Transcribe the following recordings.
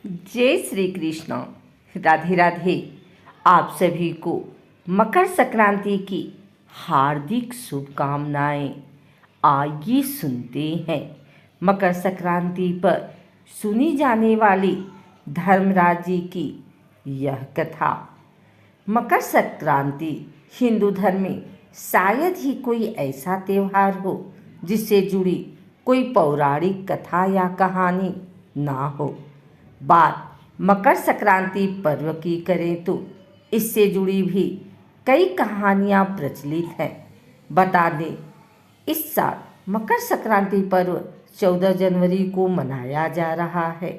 जय श्री कृष्ण। राधे राधे। आप सभी को मकर संक्रांति की हार्दिक शुभकामनाएं। आइए सुनते हैं मकर संक्रांति पर सुनी जाने वाली धर्मराज जी की यह कथा। मकर संक्रांति हिंदू धर्म में शायद ही कोई ऐसा त्यौहार हो जिससे जुड़ी कोई पौराणिक कथा या कहानी ना हो। बात मकर संक्रांति पर्व की करें तो इससे जुड़ी भी कई कहानियाँ प्रचलित हैं। बता दें, इस साल मकर संक्रांति पर्व 14 जनवरी को मनाया जा रहा है।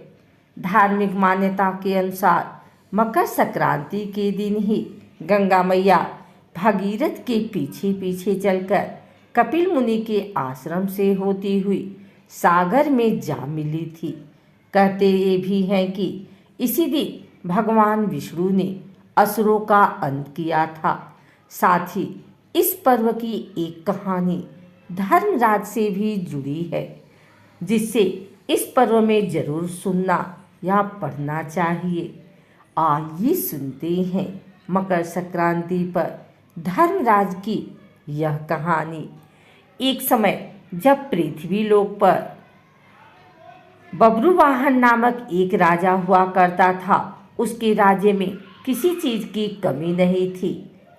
धार्मिक मान्यता के अनुसार मकर संक्रांति के दिन ही गंगा मैया भागीरथ के पीछे पीछे चलकर कपिल मुनि के आश्रम से होती हुई सागर में जा मिली थी। कहते ये भी हैं कि इसी दिन भगवान विष्णु ने असुरों का अंत किया था। साथ ही इस पर्व की एक कहानी धर्मराज से भी जुड़ी है, जिससे इस पर्व में जरूर सुनना या पढ़ना चाहिए। आइए सुनते हैं मकर संक्रांति पर धर्मराज की यह कहानी। एक समय जब पृथ्वी लोक पर बब्रुवाहन नामक एक राजा हुआ करता था, उसके राज्य में किसी चीज की कमी नहीं थी।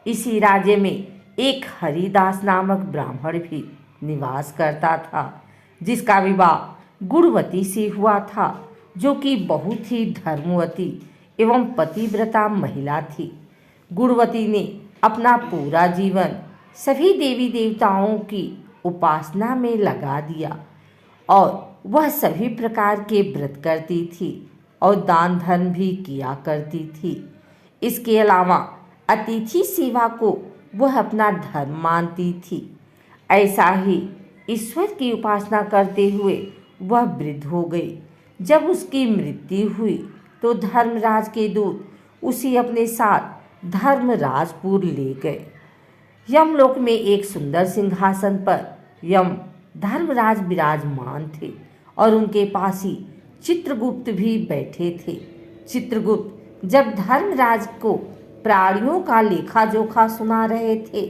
इसी राज्य में एक हरिदास नामक ब्राह्मण भी निवास करता था, जिसका विवाह गुणवती से हुआ था, जो कि बहुत ही धर्मवती एवं पतिव्रता महिला थी। गुणवती ने अपना पूरा जीवन सभी देवी देवताओं की उपासना में लगा दिया और वह सभी प्रकार के व्रत करती थी और दान धर्म भी किया करती थी। इसके अलावा अतिथि सेवा को वह अपना धर्म मानती थी। ऐसा ही ईश्वर की उपासना करते हुए वह वृद्ध हो गई। जब उसकी मृत्यु हुई तो धर्मराज के दूत उसे अपने साथ धर्मराजपुर ले गए। यमलोक में एक सुंदर सिंहासन पर यम धर्मराज विराजमान थे और उनके पास ही चित्रगुप्त भी बैठे थे। चित्रगुप्त जब धर्मराज को प्राणियों का लेखा जोखा सुना रहे थे,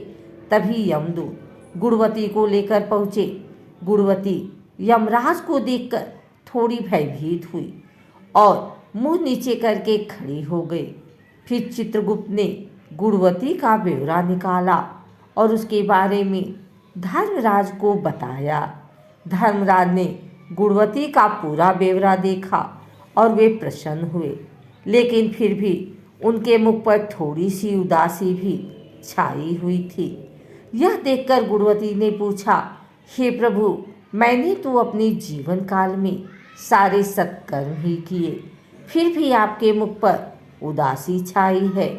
तभी यमदूत गुणवती को लेकर पहुँचे। गुणवती यमराज को देखकर थोड़ी भयभीत हुई और मुंह नीचे करके खड़ी हो गई। फिर चित्रगुप्त ने गुणवती का ब्यौरा निकाला और उसके बारे में धर्मराज को बताया। धर्मराज ने गुणवती का पूरा ब्यौरा देखा और वे प्रसन्न हुए, लेकिन फिर भी उनके मुख पर थोड़ी सी उदासी भी छाई हुई थी। यह देखकर गुणवती ने पूछा, हे प्रभु, मैंने तो अपने जीवन काल में सारे सत्कर्म ही किए, फिर भी आपके मुख पर उदासी छाई है।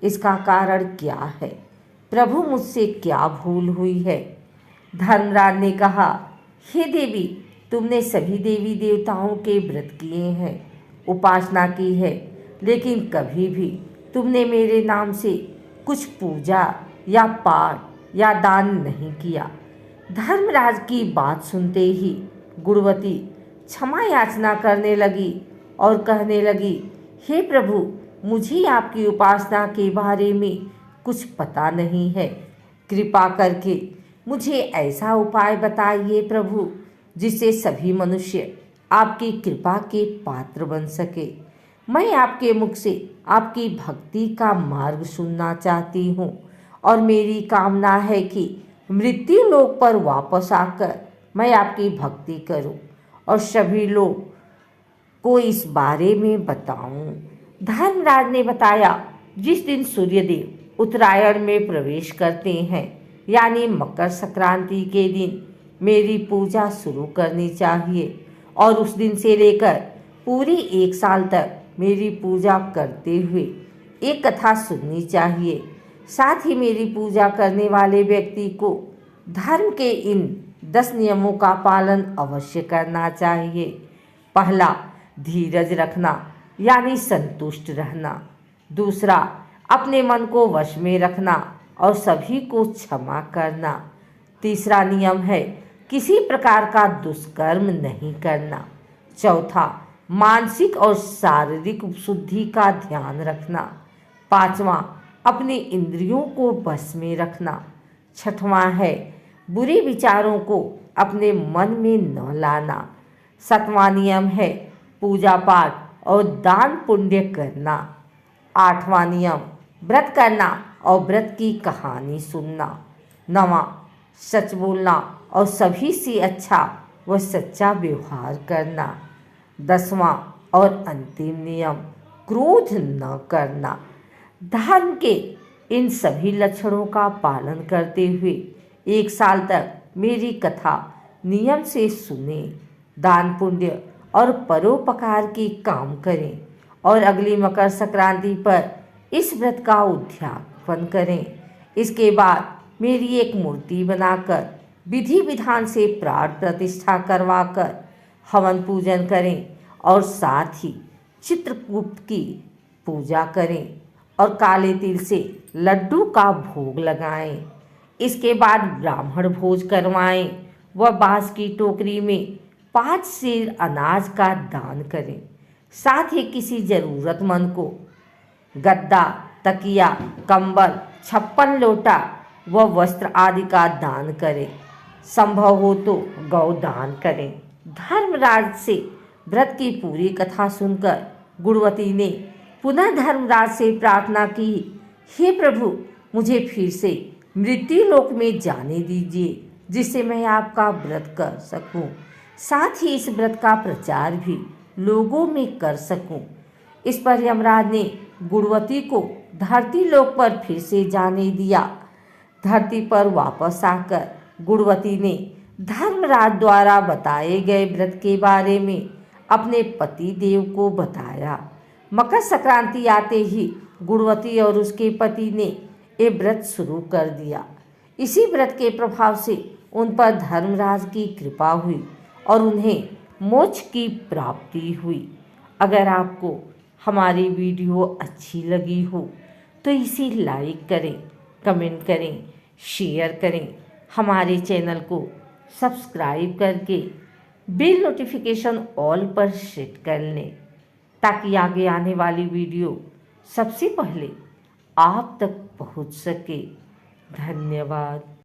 इसका कारण क्या है? प्रभु, मुझसे क्या भूल हुई है? धर्मराज ने कहा, हे देवी, तुमने सभी देवी देवताओं के व्रत किए हैं, उपासना की है, लेकिन कभी भी तुमने मेरे नाम से कुछ पूजा या पाठ या दान नहीं किया। धर्मराज की बात सुनते ही गुणवती क्षमा याचना करने लगी और कहने लगी, हे प्रभु, मुझे आपकी उपासना के बारे में कुछ पता नहीं है। कृपा करके मुझे ऐसा उपाय बताइए प्रभु, जिससे सभी मनुष्य आपकी कृपा के पात्र बन सके। मैं आपके मुख से आपकी भक्ति का मार्ग सुनना चाहती हूँ और मेरी कामना है कि मृत्यु लोक पर वापस आकर मैं आपकी भक्ति करूँ और सभी लोग को इस बारे में बताऊं। धर्मराज ने बताया, जिस दिन सूर्यदेव उत्तरायण में प्रवेश करते हैं, यानी मकर संक्रांति के दिन मेरी पूजा शुरू करनी चाहिए और उस दिन से लेकर पूरी 1 साल तक मेरी पूजा करते हुए एक कथा सुननी चाहिए। साथ ही मेरी पूजा करने वाले व्यक्ति को धर्म के इन 10 नियमों का पालन अवश्य करना चाहिए। पहला, धीरज रखना यानी संतुष्ट रहना। दूसरा, अपने मन को वश में रखना और सभी को क्षमा करना। तीसरा नियम है किसी प्रकार का दुष्कर्म नहीं करना। चौथा, मानसिक और शारीरिक शुद्धि का ध्यान रखना। 5वां, अपने इंद्रियों को बस में रखना। 6वां है बुरे विचारों को अपने मन में न लाना। 7वां नियम है पूजा पाठ और दान पुण्य करना। 8वां नियम व्रत करना और व्रत की कहानी सुनना। 9वां, सच बोलना और सभी से अच्छा व सच्चा व्यवहार करना। 10वां और अंतिम नियम क्रोध न करना। धर्म के इन सभी लक्षणों का पालन करते हुए 1 साल तक मेरी कथा नियम से सुने, दान पुण्य और परोपकार के काम करें और अगली मकर संक्रांति पर इस व्रत का उद्यापन करें। इसके बाद मेरी एक मूर्ति बनाकर विधि विधान से प्राण प्रतिष्ठा करवाकर हवन पूजन करें और साथ ही चित्रकूट की पूजा करें और काले तिल से लड्डू का भोग लगाएं। इसके बाद ब्राह्मण भोज करवाएं व बांस की टोकरी में 5 सेर अनाज का दान करें। साथ ही किसी जरूरतमंद को गद्दा, तकिया, कंबल, 56 लोटा व वस्त्र आदि का दान करें। संभव हो तो गौ दान करें। धर्मराज से व्रत की पूरी कथा सुनकर गुणवती ने पुनः धर्मराज से प्रार्थना की, हे प्रभु, मुझे फिर से मृत्यु लोक में जाने दीजिए जिससे मैं आपका व्रत कर सकूं। साथ ही इस व्रत का प्रचार भी लोगों में कर सकूं। इस पर यमराज ने गुणवती को धरती लोक पर फिर से जाने दिया। धरती पर वापस आकर गुणवती ने धर्मराज द्वारा बताए गए व्रत के बारे में अपने पति देव को बताया। मकर संक्रांति आते ही गुणवती और उसके पति ने ये व्रत शुरू कर दिया। इसी व्रत के प्रभाव से उन पर धर्मराज की कृपा हुई और उन्हें मोक्ष की प्राप्ति हुई। अगर आपको हमारी वीडियो अच्छी लगी हो तो इसे लाइक करें, कमेंट करें, शेयर करें। हमारे चैनल को सब्सक्राइब करके बेल नोटिफिकेशन ऑल पर सेट कर लें ताकि आगे आने वाली वीडियो सबसे पहले आप तक पहुंच सके। धन्यवाद।